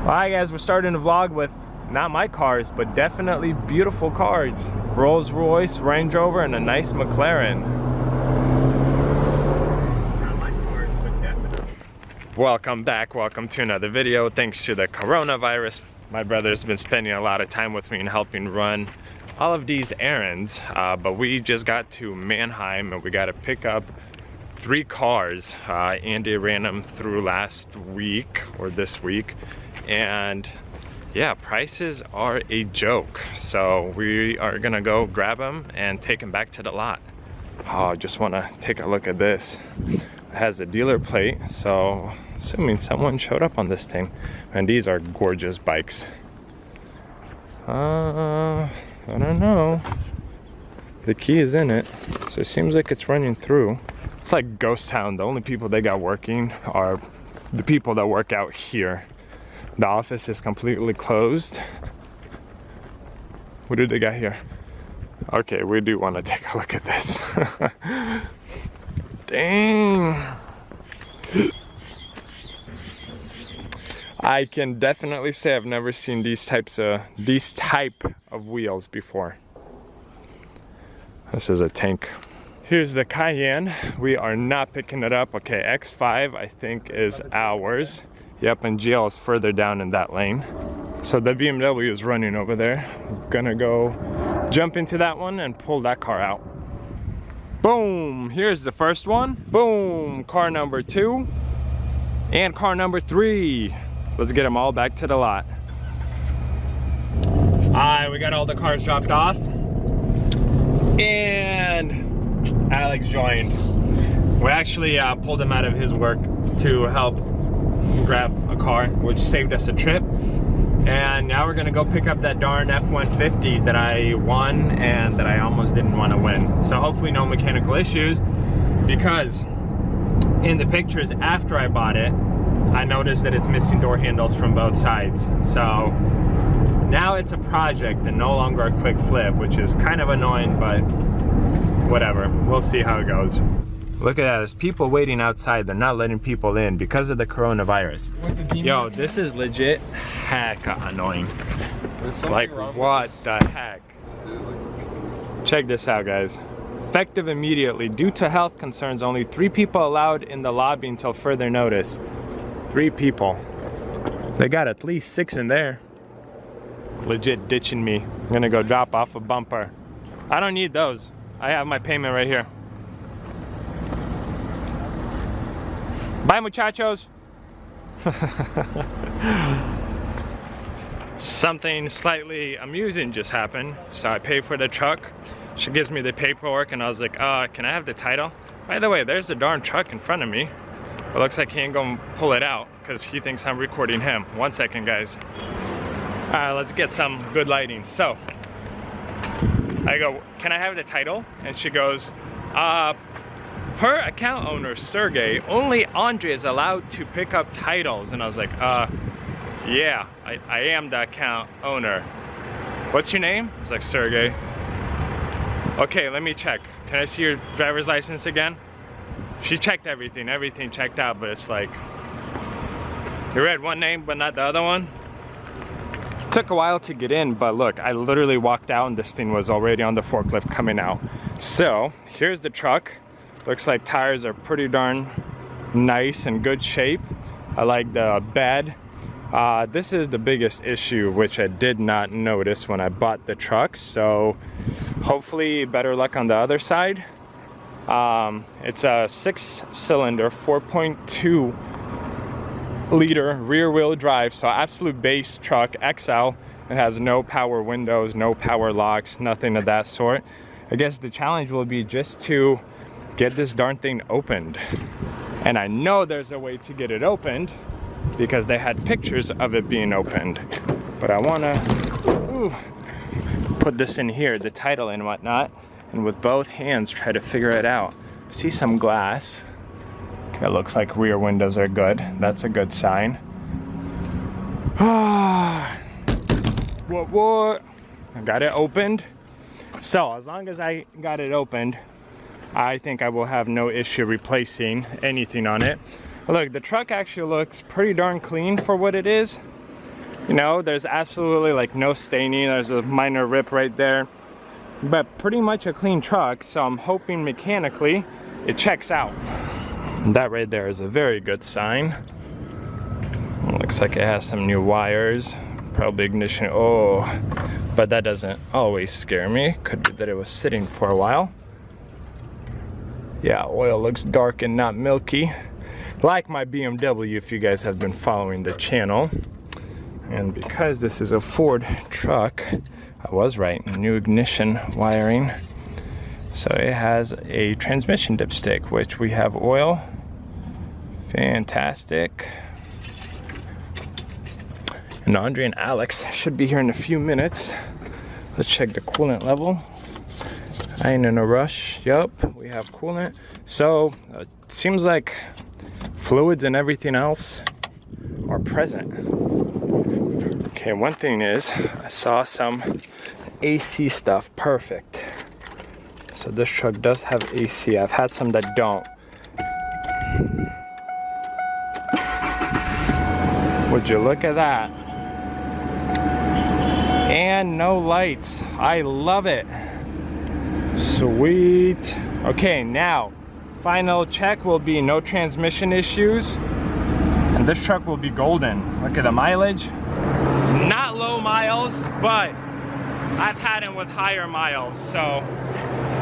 Alright guys, we're starting the vlog with not my cars, but definitely beautiful cars. Rolls Royce, Range Rover, and a nice McLaren. Not my cars, but definitely. Welcome back, welcome to another video. Thanks to the coronavirus, my brother's been spending a lot of time with me and helping run all of these errands. But we just got to Mannheim and we got to pick up 3 cars. Andy ran them through last week or this week. And yeah, prices are a joke. So we are gonna go grab them and take them back to the lot. Oh, I just wanna take a look at this. It has a dealer plate, so assuming someone showed up on this thing. And these are gorgeous bikes. I don't know. The key is in it, so it seems like it's running through. It's like ghost town. The only people they got working are the people that work out here. The office is completely closed. What do they got here? Okay, we do want to take a look at this. Dang. I can definitely say I've never seen these type of wheels before. This is a tank. Here's the Cayenne. We are not picking it up. Okay, X5 I think is ours. Yep, and GL is further down in that lane. So the BMW is running over there. I'm gonna go jump into that one and pull that car out. Boom, here's the first one. Boom, car number 2 and car number 3. Let's get them all back to the lot. All right, we got all the cars dropped off. And Alex joined. We actually pulled him out of his work to help grab a car, which saved us a trip. And now we're gonna go pick up that darn F150 that I won and that I almost didn't want to win. So hopefully no mechanical issues, because in the pictures after I bought it, I noticed that it's missing door handles from both sides. So now it's a project and no longer a quick flip, which is kind of annoying, but whatever. We'll see how it goes. Look at that, there's people waiting outside. They're not letting people in because of the coronavirus. Yo, this is legit heck annoying. Like, what the heck? Check this out, guys. Effective immediately. Due to health concerns, only 3 people allowed in the lobby until further notice. 3 people. They got at least 6 in there. Legit ditching me. I'm gonna go drop off a bumper. I don't need those. I have my payment right here. Bye, muchachos. Something slightly amusing just happened. So I paid for the truck. She gives me the paperwork and I was like, can I have the title? By the way, there's the darn truck in front of me. It looks like he ain't gonna pull it out because he thinks I'm recording him. 1 second, guys. All right, let's get some good lighting. So I go, can I have the title? And she goes, her account owner, Sergey, only Andre is allowed to pick up titles. And I was like, yeah, I am the account owner. What's your name? It's like, Sergey. Okay, let me check. Can I see your driver's license again? She checked everything checked out, but it's like, you read one name, but not the other one? Took a while to get in, but look, I literally walked out and this thing was already on the forklift coming out. So here's the truck. Looks like tires are pretty darn nice and good shape. I like the bed. This is the biggest issue, which I did not notice when I bought the truck. So hopefully better luck on the other side. It's a 6-cylinder, 4.2 liter rear wheel drive. So absolute base truck, XL. It has no power windows, no power locks, nothing of that sort. I guess the challenge will be just to get this darn thing opened. And I know there's a way to get it opened because they had pictures of it being opened. But I wanna put this in here, the title and whatnot, and with both hands try to figure it out. See some glass. It looks like rear windows are good. That's a good sign. What? I got it opened. So as long as I got it opened, I think I will have no issue replacing anything on it. Look, the truck actually looks pretty darn clean for what it is. You know, there's absolutely like no staining. There's a minor rip right there, but pretty much a clean truck. So I'm hoping mechanically it checks out. That right there is a very good sign. Looks like it has some new wires, probably ignition. Oh, but that doesn't always scare me. Could be that it was sitting for a while. Yeah, oil looks dark and not milky, like my BMW if you guys have been following the channel. And because this is a Ford truck, I was right, new ignition wiring. So it has a transmission dipstick, which we have oil. Fantastic. And Andre and Alex should be here in a few minutes. Let's check the coolant level. I ain't in a rush. Yup, we have coolant. So it seems like fluids and everything else are present. Okay, one thing is I saw some AC stuff. Perfect. So this truck does have AC. I've had some that don't. Would you look at that? And no lights. I love it. Sweet. Okay, now final check will be no transmission issues, and this truck will be golden. Look at the mileage. Not low miles, but I've had them with higher miles, so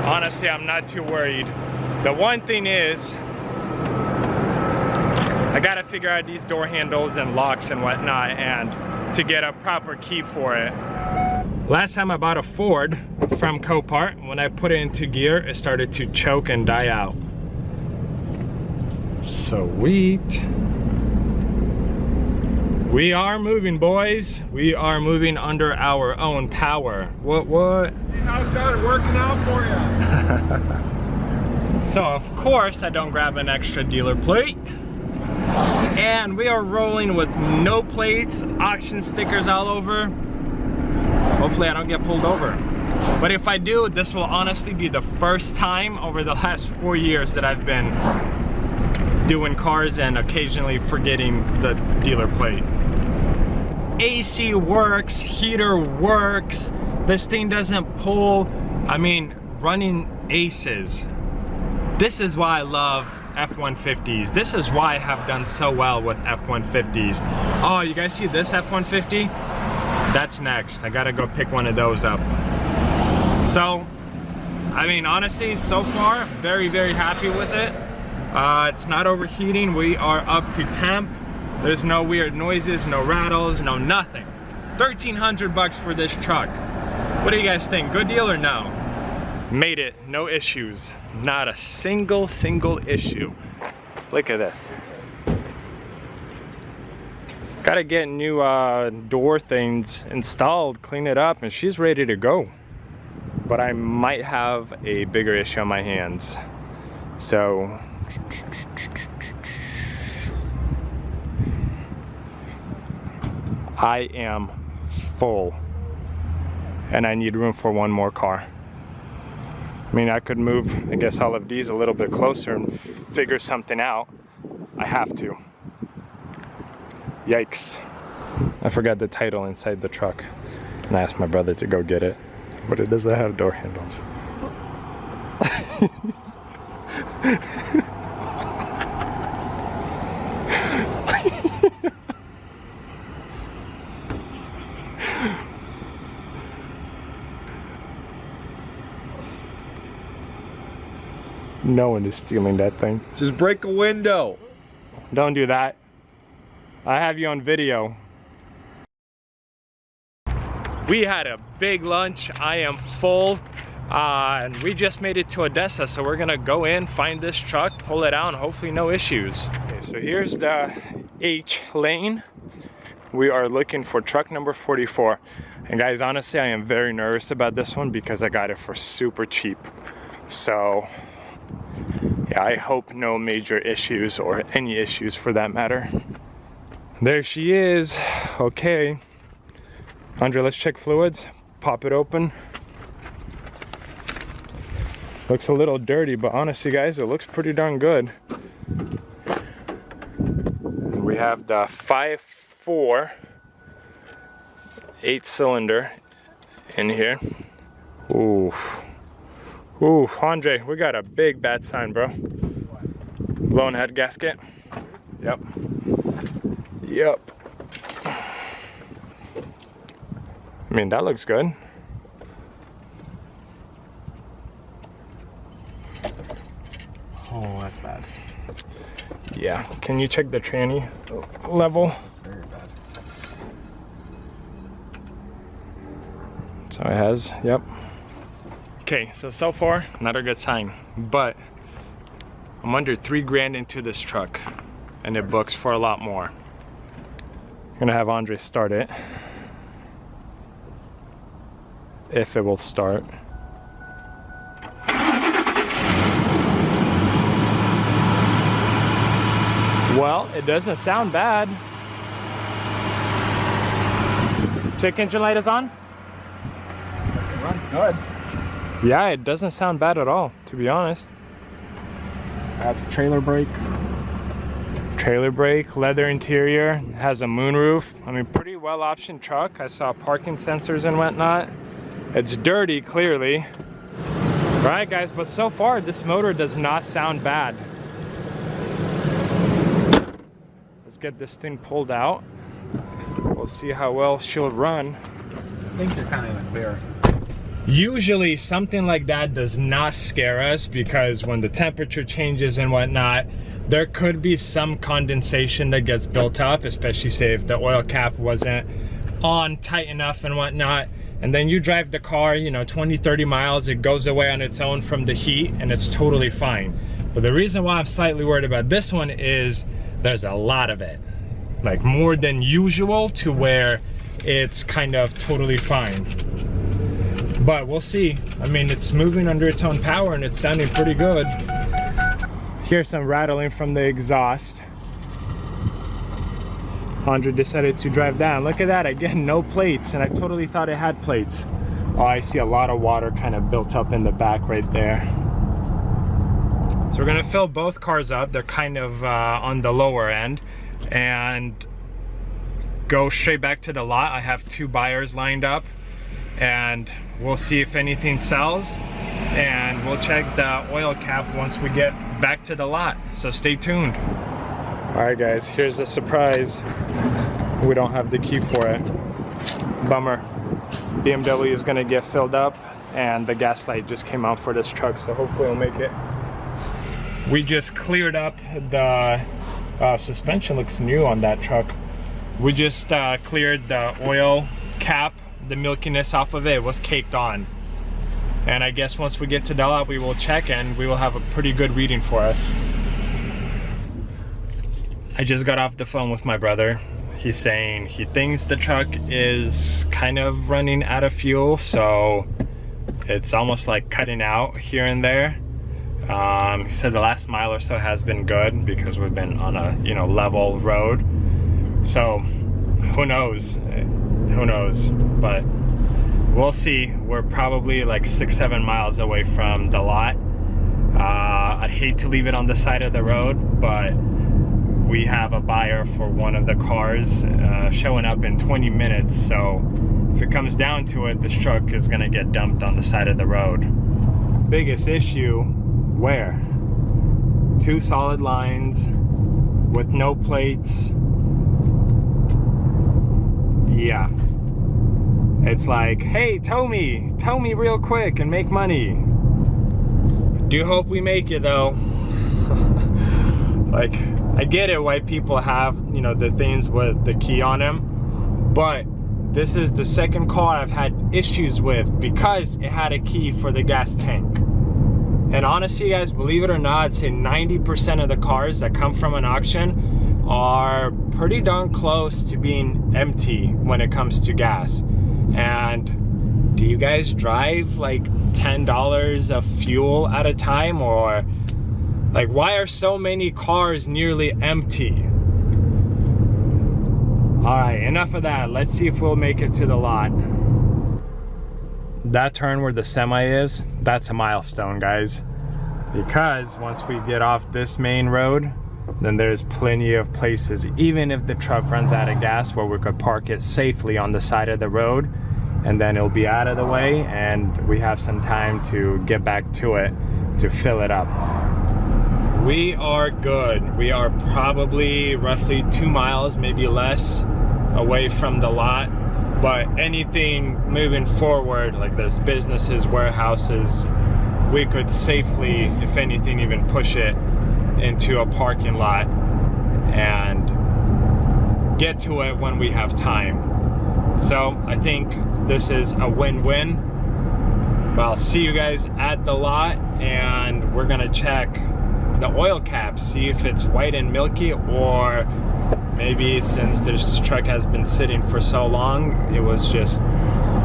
honestly I'm not too worried. The one thing is I gotta figure out these door handles and locks and whatnot, and to get a proper key for it. Last time I bought a Ford from Copart, when I put it into gear, it started to choke and die out. Sweet. We are moving, boys. We are moving under our own power. What? I started working out for you. So of course I don't grab an extra dealer plate. And we are rolling with no plates, auction stickers all over. Hopefully I don't get pulled over. But if I do, this will honestly be the first time over the last 4 years that I've been doing cars and occasionally forgetting the dealer plate. AC works, heater works, this thing doesn't pull. I mean, running aces. This is why I love F150's. This is why I have done so well with F150's. Oh, you guys see this F150? That's next. I gotta go pick one of those up. So, I mean, honestly, so far, very, very happy with it. It's not overheating. We are up to temp. There's no weird noises, no rattles, no nothing. 1,300 bucks for this truck. What do you guys think? Good deal or no? Made it, no issues. Not a single issue. Look at this. Gotta get new door things installed, clean it up, and she's ready to go. But I might have a bigger issue on my hands. So, I am full, and I need room for one more car. I mean, I could move, I guess, all of these a little bit closer and figure something out. I have to. Yikes. I forgot the title inside the truck, and I asked my brother to go get it, but it doesn't have door handles. No one is stealing that thing. Just break a window. Don't do that. I have you on video. We had a big lunch. I am full. And we just made it to Odessa, so we're gonna go in, find this truck, pull it out, and hopefully no issues. Okay, so here's the H lane. We are looking for truck number 44. And guys, honestly, I am very nervous about this one because I got it for super cheap. So, yeah, I hope no major issues, or any issues for that matter. There she is. Okay. Andre, let's check fluids. Pop it open. Looks a little dirty, but honestly, guys, it looks pretty darn good. And we have the 5.4 8-cylinder in here. Ooh. Ooh, Andre, we got a big bad sign, bro. Blown head gasket. Yep. Yep. I mean, that looks good. Oh, that's bad. Yeah. Can you check the tranny level? It's very bad. So it has, yep. Okay, so far, not a good sign, but I'm under $3 into this truck and it books for a lot more. I'm gonna have Andre start it. If it will start. Well, it doesn't sound bad. Check engine light is on? It runs good. Yeah, it doesn't sound bad at all, to be honest. Has a trailer brake. Trailer brake, leather interior, has a moonroof. I mean, pretty well optioned truck. I saw parking sensors and whatnot. It's dirty, clearly. Right, guys, but so far, this motor does not sound bad. Let's get this thing pulled out. We'll see how well she'll run. I think you're kind of in the clear. Usually something like that does not scare us because when the temperature changes and whatnot, there could be some condensation that gets built up, especially say if the oil cap wasn't on tight enough and whatnot. And then you drive the car, you know, 20-30 miles, it goes away on its own from the heat and it's totally fine. But the reason why I'm slightly worried about this one is there's a lot of it. Like more than usual to where it's kind of totally fine. But we'll see. I mean, it's moving under its own power and it's sounding pretty good. Here's some rattling from the exhaust. Andre decided to drive down. Look at that, again, no plates, and I totally thought it had plates. Oh, I see a lot of water kind of built up in the back right there. So we're gonna fill both cars up. They're kind of on the lower end, and go straight back to the lot. I have 2 buyers lined up, and we'll see if anything sells, and we'll check the oil cap once we get back to the lot. So stay tuned. All right, guys, here's the surprise. We don't have the key for it. Bummer. BMW is gonna get filled up and the gas light just came out for this truck, so hopefully we'll make it. We just cleared up the suspension. Looks new on that truck. We just cleared the oil cap, the milkiness off of it. It was caked on. And I guess once we get to the lot, we will check and we will have a pretty good reading for us. I just got off the phone with my brother. He's saying he thinks the truck is kind of running out of fuel, so it's almost like cutting out here and there. He said the last mile or so has been good because we've been on a, you know, level road. So who knows? Who knows? But we'll see. We're probably like 6-7 miles away from the lot. I'd hate to leave it on the side of the road, but we have a buyer for one of the cars showing up in 20 minutes. So if it comes down to it, this truck is gonna get dumped on the side of the road. Biggest issue, where? 2 solid lines with no plates. Yeah. It's like, hey, tow me real quick and make money. Do hope we make it though. Like, I get it why people have, you know, the things with the key on them, but this is the second car I've had issues with because it had a key for the gas tank. And honestly, guys, believe it or not, I'd say 90% of the cars that come from an auction are pretty darn close to being empty when it comes to gas. And do you guys drive like $10 of fuel at a time, or like, why are so many cars nearly empty? All right, enough of that. Let's see if we'll make it to the lot. That turn where the semi is, that's a milestone, guys. Because once we get off this main road, then there's plenty of places, even if the truck runs out of gas, where we could park it safely on the side of the road, and then it'll be out of the way and we have some time to get back to it to fill it up. We are good. We are probably roughly 2 miles, maybe less, away from the lot. But anything moving forward, like there's businesses, warehouses, we could safely, if anything, even push it into a parking lot and get to it when we have time. So I think this is a win-win. But I'll see you guys at the lot, and we're gonna check the oil cap, see if it's white and milky, or maybe since this truck has been sitting for so long, it was just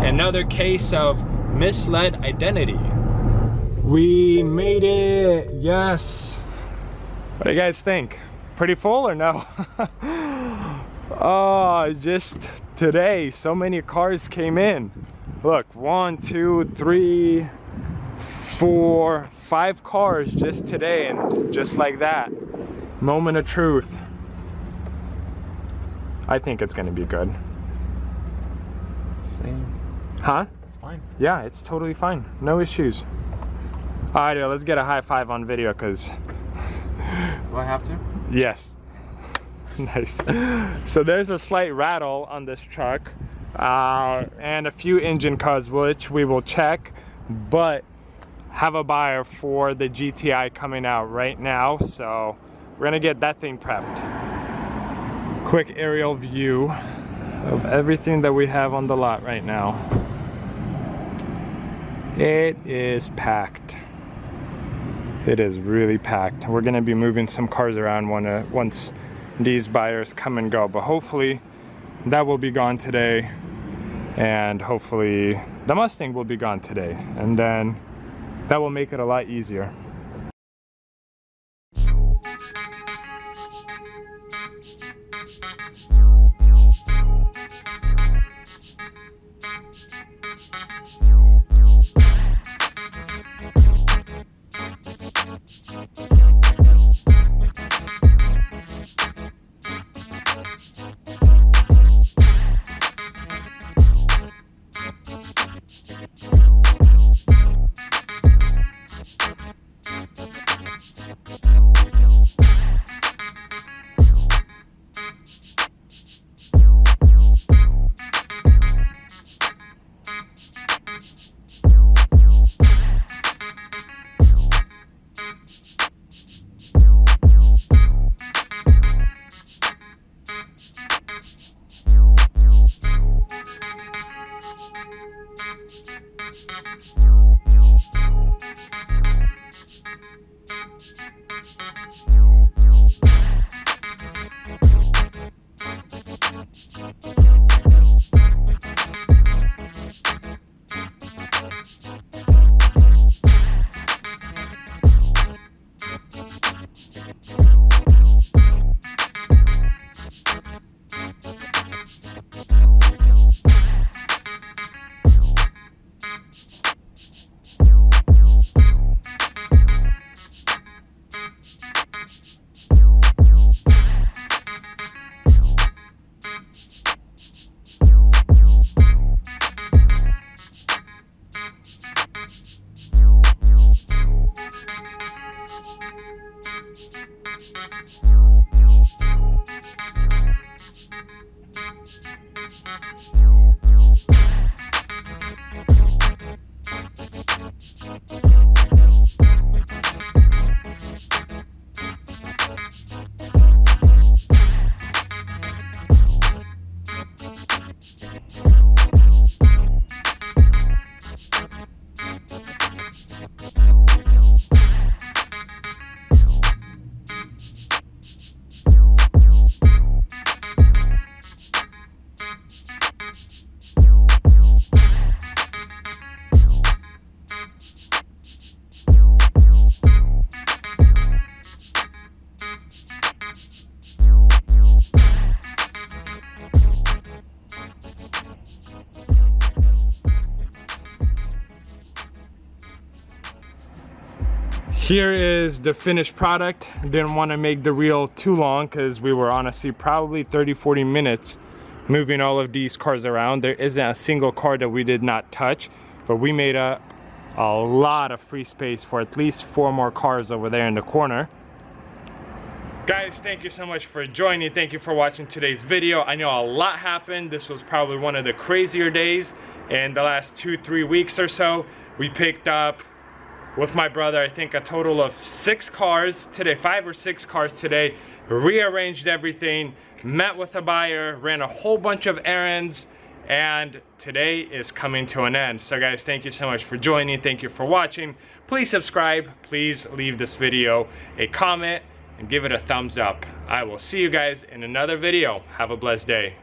another case of misled identity. We made it, yes. What do you guys think? Pretty full or no? Oh, just today, so many cars came in. Look, 1, 2, 3, 4, 5 cars just today, and just like that. Moment of truth. I think it's gonna be good. Same. Huh? It's fine. Yeah, it's totally fine. No issues. All right, let's get a high five on video, because... Do I have to? Yes. Nice. So there's a slight rattle on this truck, and a few engine cuts, which we will check, but have a buyer for the GTI coming out right now, so we're gonna get that thing prepped. Quick aerial view of everything that we have on the lot right now. It is packed. It is really packed. We're gonna be moving some cars around once these buyers come and go, but hopefully that will be gone today, and hopefully the Mustang will be gone today, and then that will make it a lot easier. Here is the finished product. Didn't want to make the reel too long because we were honestly probably 30-40 minutes moving all of these cars around. There isn't a single car that we did not touch, but we made a lot of free space for at least 4 more cars over there in the corner. Guys, thank you so much for joining. Thank you for watching today's video. I know a lot happened. This was probably one of the crazier days in the last 2-3 weeks or so. We picked up with my brother, I think a total of 6 cars today, 5 or 6 cars today, rearranged everything, met with a buyer, ran a whole bunch of errands, and today is coming to an end. So guys, thank you so much for joining. Thank you for watching. Please subscribe. Please leave this video a comment and give it a thumbs up. I will see you guys in another video. Have a blessed day.